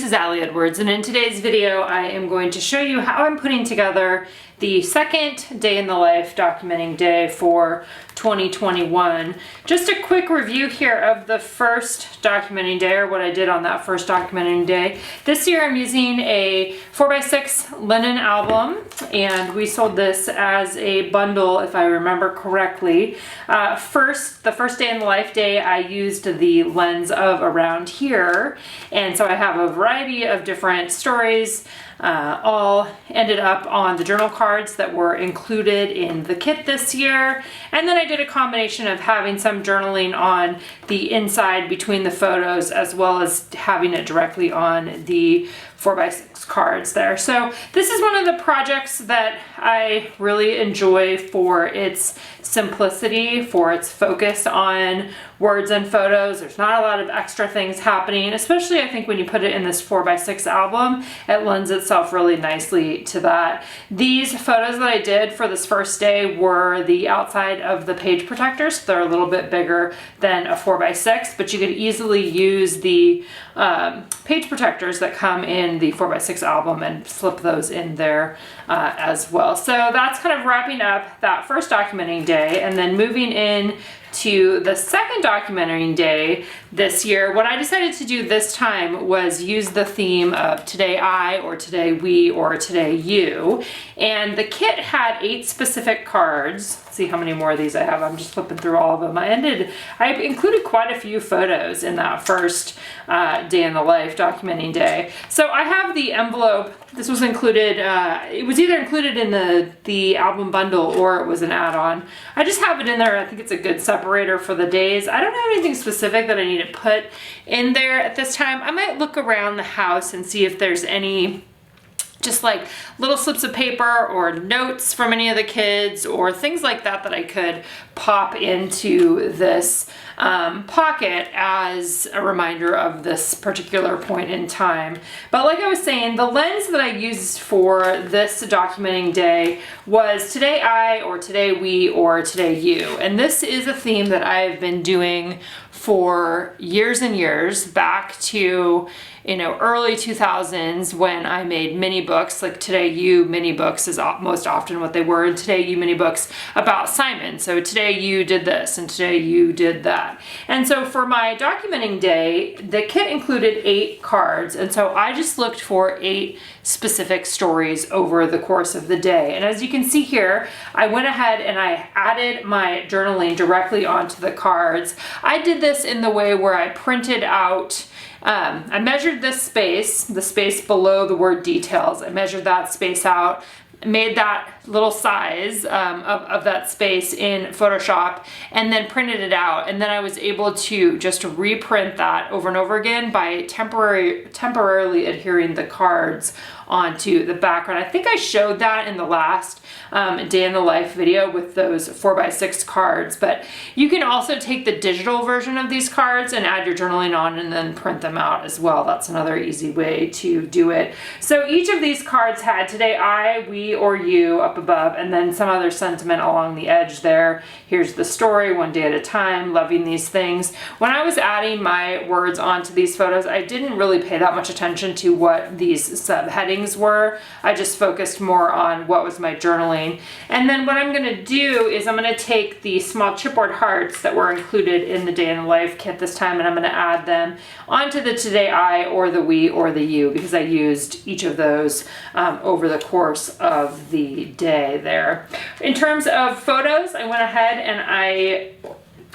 this is Allie Edwards, and in today's video I am going to show you how I'm putting together the second day in the life documenting day for 2021. Just a quick review here of the first documenting day, or what I did on that first documenting day. This year I'm using a 4x6 linen album, and we sold this as a bundle if I remember correctly. The first day in the life day I used the lens of around here, and so I have a variety of different stories all ended up on the journal cards that were included in the kit this year. And then I did a combination of having some journaling on the inside between the photos, as well as having it directly on the 4x6 cards there. So this is one of the projects that I really enjoy for its simplicity, for its focus on words and photos. There's not a lot of extra things happening, especially I think when you put it in this 4x6 album, it lends itself really nicely to that. These photos that I did for this first day were the outside of the page protectors. So they're a little bit bigger than a 4x6, but you could easily use the page protectors that come in the 4x6 album and slip those in there as well. So that's kind of wrapping up that first documenting day, and then moving in to the second documenting day this year. What I decided to do this time was use the theme of today I, or today we, or today you. And the kit had 8 specific cards. Let's see how many more of these I have. I'm just flipping through all of them. I included quite a few photos in that first day in the life documenting day. So I have the envelope. This was included, it was either included in the album bundle or it was an add-on. I just have it in there. I think it's a good separator for the days. I don't have anything specific that I need to put in there at this time. I might look around the house and see if there's any just like little slips of paper or notes from any of the kids or things like that that I could pop into this pocket as a reminder of this particular point in time. But like I was saying, the lens that I used for this documenting day was today I, or today we, or today you. And this is a theme that I've been doing for years and years, back to early 2000s when I made mini books, like Today You mini books is most often what they were, and Today You mini books about Simon. So today you did this and today you did that. And so for my documenting day, the kit included 8 cards, and so I just looked for 8 specific stories over the course of the day. And as you can see here, I went ahead and I added my journaling directly onto the cards. I did this in the way where I printed out I measured this space, the space below the word details. I measured that space out, made that little size of that space in Photoshop, and then printed it out. And then I was able to just reprint that over and over again by temporarily adhering the cards onto the background. I think I showed that in the last day in the life video with those 4x6 cards, but you can also take the digital version of these cards and add your journaling on and then print them out as well. That's another easy way to do it. So each of these cards had today I, we, or you up above, and then some other sentiment along the edge there. Here's the story, one day at a time, loving these things. When I was adding my words onto these photos, I didn't really pay that much attention to what these subheadings were. I just focused more on what was my journaling. And then what I'm going to do is I'm going to take the small chipboard hearts that were included in the day in the life kit this time, and I'm going to add them onto the today I, or the we, or the you, because I used each of those over the course of the day there. In terms of photos, I went ahead and I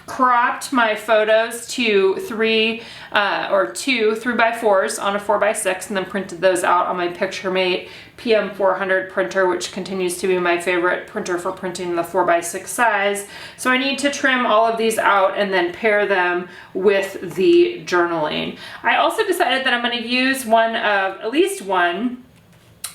cropped my photos to 2 3x4s on a 4x6, and then printed those out on my PictureMate PM400 printer, which continues to be my favorite printer for printing the 4x6 size. So I need to trim all of these out and then pair them with the journaling. I also decided that I'm going to use at least one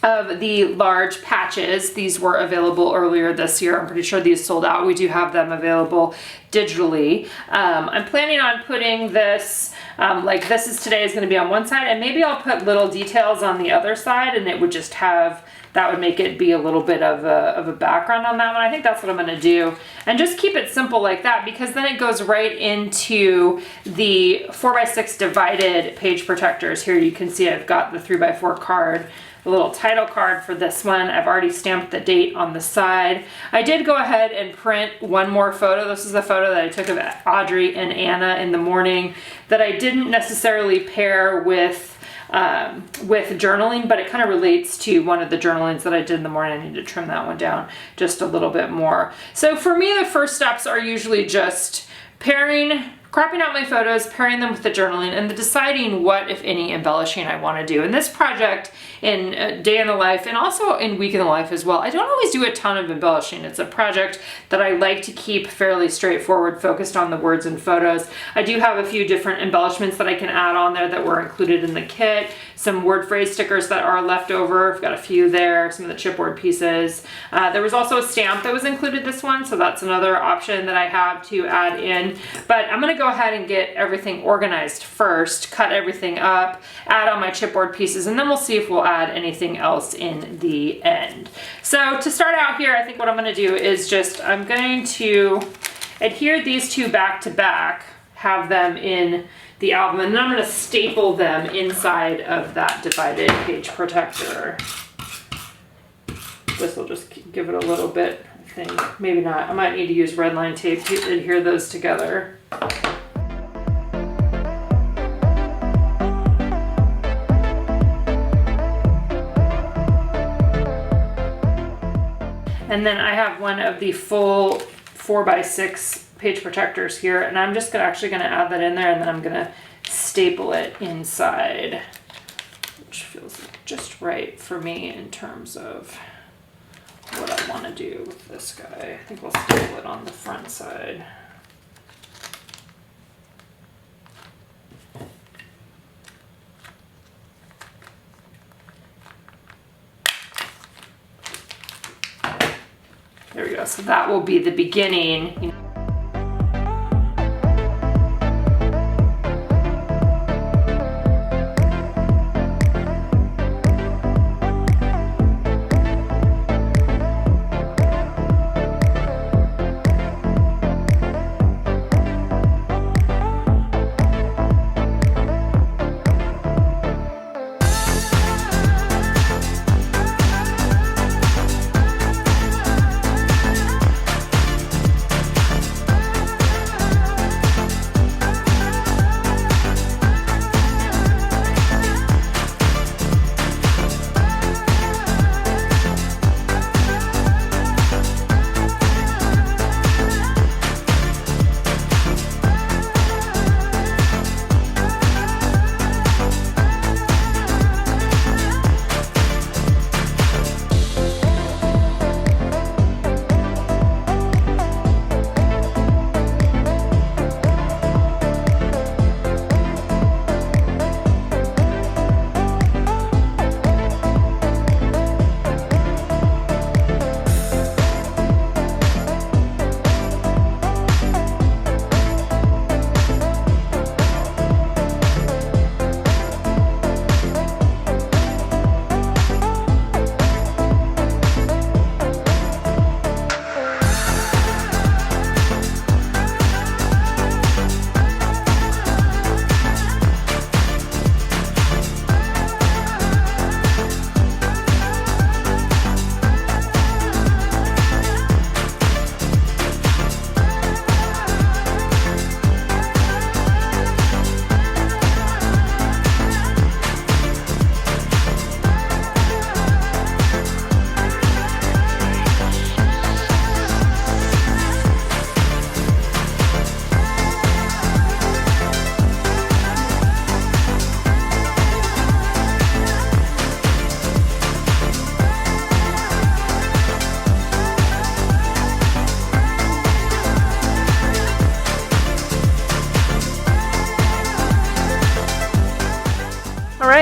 of the large patches. These were available earlier this year. I'm pretty sure these sold out. We do have them available digitally. I'm planning on putting this, like this is today is going to be on one side, and maybe I'll put little details on the other side, and it would just have, that would make it be a little bit of a background on that one. I think that's what I'm going to do, and just keep it simple like that, because then it goes right into the 4x6 divided page protectors. Here you can see I've got the 3x4 card, the little title card for this one. I've already stamped the date on the side. I did go ahead and print one more photo. This is a photo that I took of Audrey and Anna in the morning that I didn't necessarily pair with journaling, but it kind of relates to one of the journalings that I did in the morning. I need to trim that one down just a little bit more. So for me, the first steps are usually just cropping out my photos, pairing them with the journaling, and deciding what, if any, embellishing I want to do. In this project, in Day in the Life, and also in Week in the Life as well, I don't always do a ton of embellishing. It's a project that I like to keep fairly straightforward, focused on the words and photos. I do have a few different embellishments that I can add on there that were included in the kit. Some word phrase stickers that are left over. I've got a few there, some of the chipboard pieces. There was also a stamp that was included this one, so that's another option that I have to add in. But I'm gonna go ahead and get everything organized first, cut everything up, add on my chipboard pieces, and then we'll see if we'll add anything else in the end. So to start out here, I think what I'm gonna do is I'm going to adhere these two back to back, have them in the album, and then I'm going to staple them inside of that divided page protector. This will just give it a little bit, I think. Maybe not. I might need to use red line tape to adhere those together. And then I have one of the full 4x6 page protectors here, and I'm just actually going to add that in there, and then I'm going to staple it inside, which feels just right for me in terms of what I want to do with this guy. I think we'll staple it on the front side. There we go. So that will be the beginning.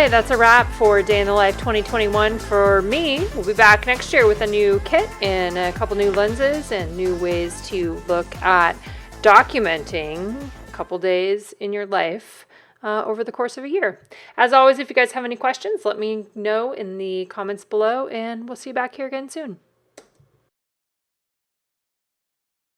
right, that's a wrap for Day in the Life 2021 for me. We'll be back next year with a new kit and a couple new lenses and new ways to look at documenting a couple days in your life over the course of a year. As always, if you guys have any questions, let me know in the comments below, and we'll see you back here again soon.